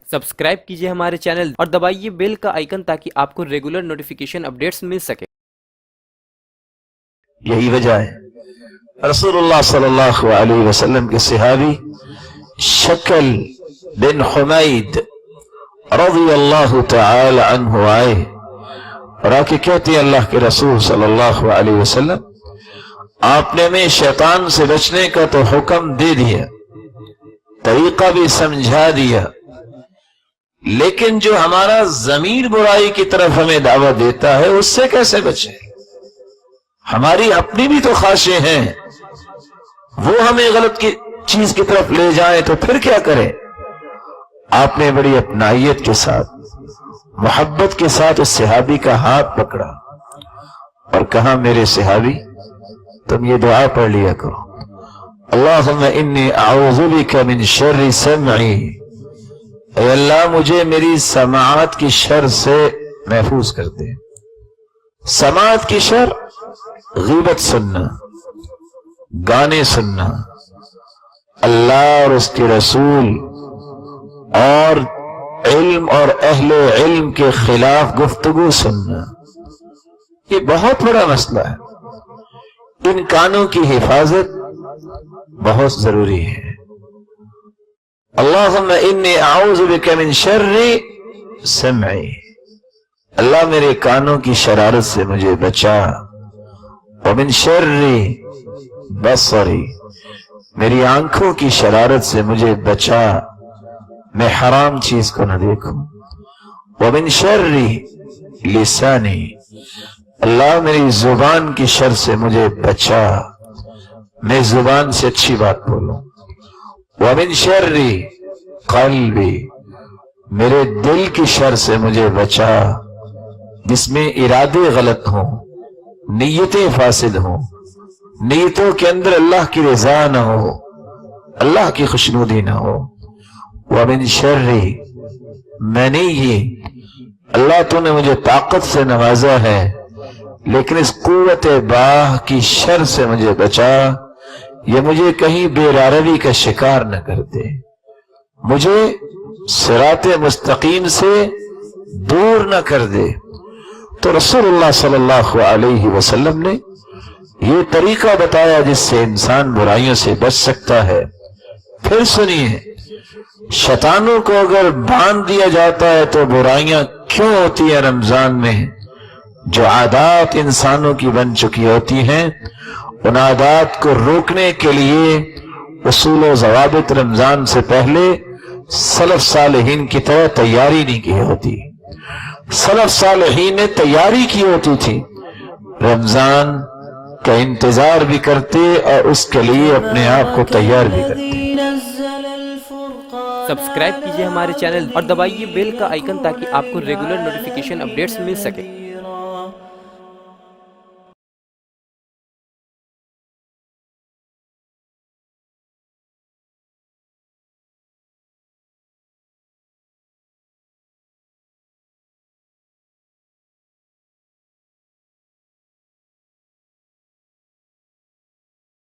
Subscribe کیجئے ہمارے channel اور دبائیے بیل کا آئیکن تاکہ آپ کو ریگولر نوٹیفیکیشن اپڈیٹس مل سکے۔ یہی وجہ ہے رسول اللہ صلی اللہ علیہ وسلم کے صحابی شکل بن حمید رضی اللہ تعالی عنہ آئے اور آ کے کہتے ہیں اللہ کے رسول صلی اللہ علیہ وسلم، آپ نے ہمیں شیطان سے بچنے کا تو حکم دے دیا، طریقہ بھی سمجھا دیا، لیکن جو ہمارا ضمیر برائی کی طرف ہمیں دعوت دیتا ہے اس سے کیسے بچے؟ ہماری اپنی بھی تو خواہشیں ہیں، وہ ہمیں غلط کی چیز کی طرف لے جائیں تو پھر کیا کریں؟ آپ نے بڑی اپنائیت کے ساتھ، محبت کے ساتھ اس صحابی کا ہاتھ پکڑا اور کہا، میرے صحابی تم یہ دعا پڑھ لیا کرو، اللہم انی اعوذ بک من شر سمعی، اے اللہ مجھے میری سماعت کی شر سے محفوظ کر دے۔ سماعت کی شر، غیبت سننا، گانے سننا، اللہ اور اس کے رسول اور علم اور اہل علم کے خلاف گفتگو سننا، یہ بہت بڑا مسئلہ ہے۔ ان کانوں کی حفاظت بہت ضروری ہے۔ اللہم انی اعوذ بک من شر سمعی، اللہ میرے کانوں کی شرارت سے مجھے بچا، ومن شر بصری، میری آنکھوں کی شرارت سے مجھے بچا، میں حرام چیز کو نہ دیکھوں، ومن شر لسانی، اللہ میری زبان کی شر سے مجھے بچا، میں زبان سے اچھی بات بولوں، ومن شر قلبی، میرے دل کی شر سے مجھے بچا، جس میں ارادے غلط ہوں، نیتیں فاسد ہوں، نیتوں کے اندر اللہ کی رضا نہ ہو، اللہ کی خوشنودی نہ ہو، ومن شر منی، اللہ تو نے مجھے طاقت سے نوازا ہے لیکن اس قوت باہ کی شر سے مجھے بچا، یہ مجھے کہیں بے راروی کا شکار نہ کر دے، مجھے صراط مستقیم سے دور نہ کر دے۔ تو رسول اللہ صلی اللہ علیہ وسلم نے یہ طریقہ بتایا جس سے انسان برائیوں سے بچ سکتا ہے۔ پھر سنیے، شیطانوں کو اگر باندھ دیا جاتا ہے تو برائیاں کیوں ہوتی ہیں؟ رمضان میں جو عادات انسانوں کی بن چکی ہوتی ہیں، ان عادات کو روکنے کے لیے اصول و ضوابط رمضان سے پہلے سلف صالحین کی طرح تیاری نہیں کی ہوتی۔ سلف صالحین نے تیاری کی ہوتی تھی، رمضان کا انتظار بھی کرتے اور اس کے لیے اپنے آپ کو تیار بھی کرتے۔ سبسکرائب کیجئے ہمارے چینل اور دبائیے بیل کا آئیکن تاکہ آپ کو ریگولر نوٹیفیکیشن اپڈیٹس مل سکے۔